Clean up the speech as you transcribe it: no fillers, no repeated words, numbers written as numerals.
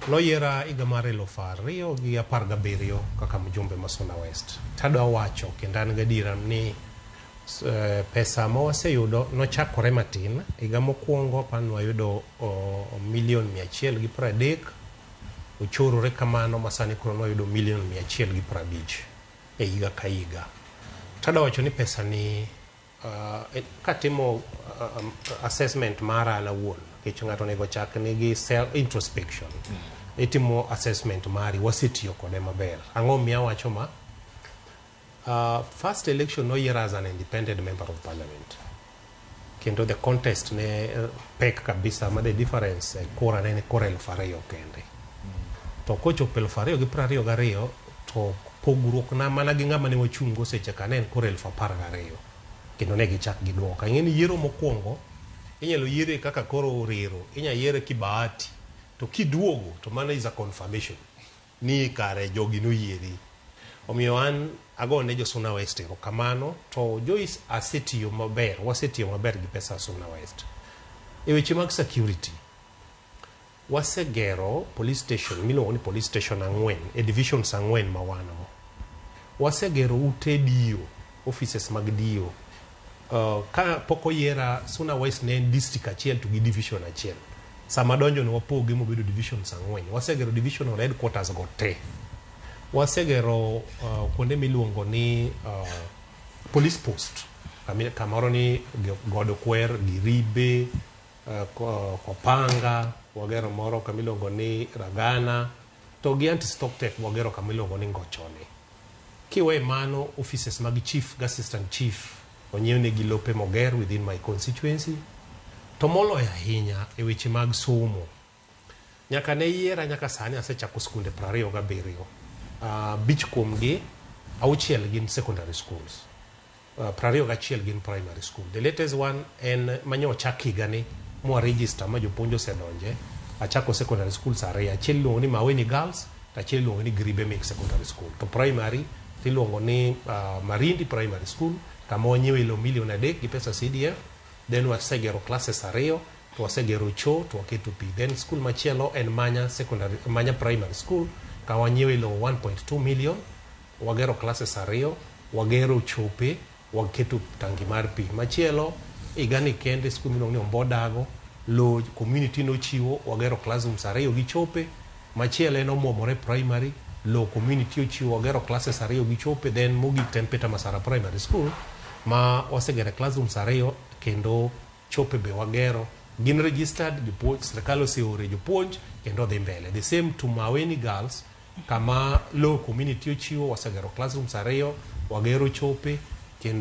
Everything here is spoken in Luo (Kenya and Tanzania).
Noyiera higa mar 2017 kaka mjumbe ma Suna West. Tadwa wacho kendo an gadiera ni pesa ma waseyudo nochakore matin. Higa mokwongo pan wayudo $130,000 ochorore kamano masani koro wayudo $150,000 e higa ka higa. Tadwa wacho ni pesa ni katimo assessment mara an awuon, nikech ng'ato onego chak nigi self introspection. Itimo assessment mari, wasetiyo kode maber. Ang'o miya wacho ma? First election noyiera as an independent member of parliament. Kendo the contest ne pek kabisa, ma the difference kura ne kura 2,000 kende. To kochopo 2022 to pogruok na mana gi ng'ama ne wachungo seche ka ne en kura 12,000. Kendo ne gichak giduoka. Ing'eni yiero mokwongo inyalo yiere kaka koro orero, inyalo yiere kibahati, to kiduogo to mana is a confirmation ni kare jogi noyieri. Omiyo an agone jo Suna West erokamano, to Joyce asetiyo maber, wasetiyo maber gi pesa Suna West. E weche mag security, wasegero police station, miluongo ni police station 4 e divisions 4 ma wango. Wasegero ute dio, offices mag dio. Ka poko yiera Suna West ne district achiel to gi division achiel. Sama donjo no wapoge mobedo divisions 4. Wasegero divisional headquarters go te. Wasegero kuonde miluongo ni police post. Kamoro ni Godo Kwer, Giribe, Kopanga, wagero moro kamiluongo ni Ragana, to gi anti-stock wagero kamiluongo ni Ngochone. Kiwe mano offices mag chief, assistant chief, onyiew ne gilope moger within my constituency. To moloyo ahinya e weche mag somo, nyaka ne yiera nyaka sani asechako skunde 27. Bich kuom gi 6 gin secondary schools, 21 gin primary school. The latest one en manyo chak higa ni mwa register ma jopuonjo sedonje. Achako secondary schools 2, achiel iluongo ni Maweni Girls, achiel iluongo ni Giribe Mix Secondary School. To primary iluongo ni Marindi Primary School, kama wanyiewe ilo $1,300,000 gi pesa CDF. Then wasegero classes 2, to wasegero cho, to waketo pi. Then school machielo en Manya Primary School, ka wanyiewe ilo 1.2 million, wagero classes 2, wagero chope, waketo tangi mar pi. Machielo igani kende school miluongo ni Ombodago, lo community no chiwo, wagero classrooms 2 gi chope. Machielo en Omwomore Primary, lo community ochiwo, wagero classes 2 gi chope. Then mogik ten Peter Masara Primary School, ma wasegero classrooms 2 kendo chope be wagero. Gin registered, jopuonj sirkal oseore jopuonj kendo dhi mbele. The same to Maweni Girls, kama lo community ochiwo, wasegero classrooms 2, wagero chope kendo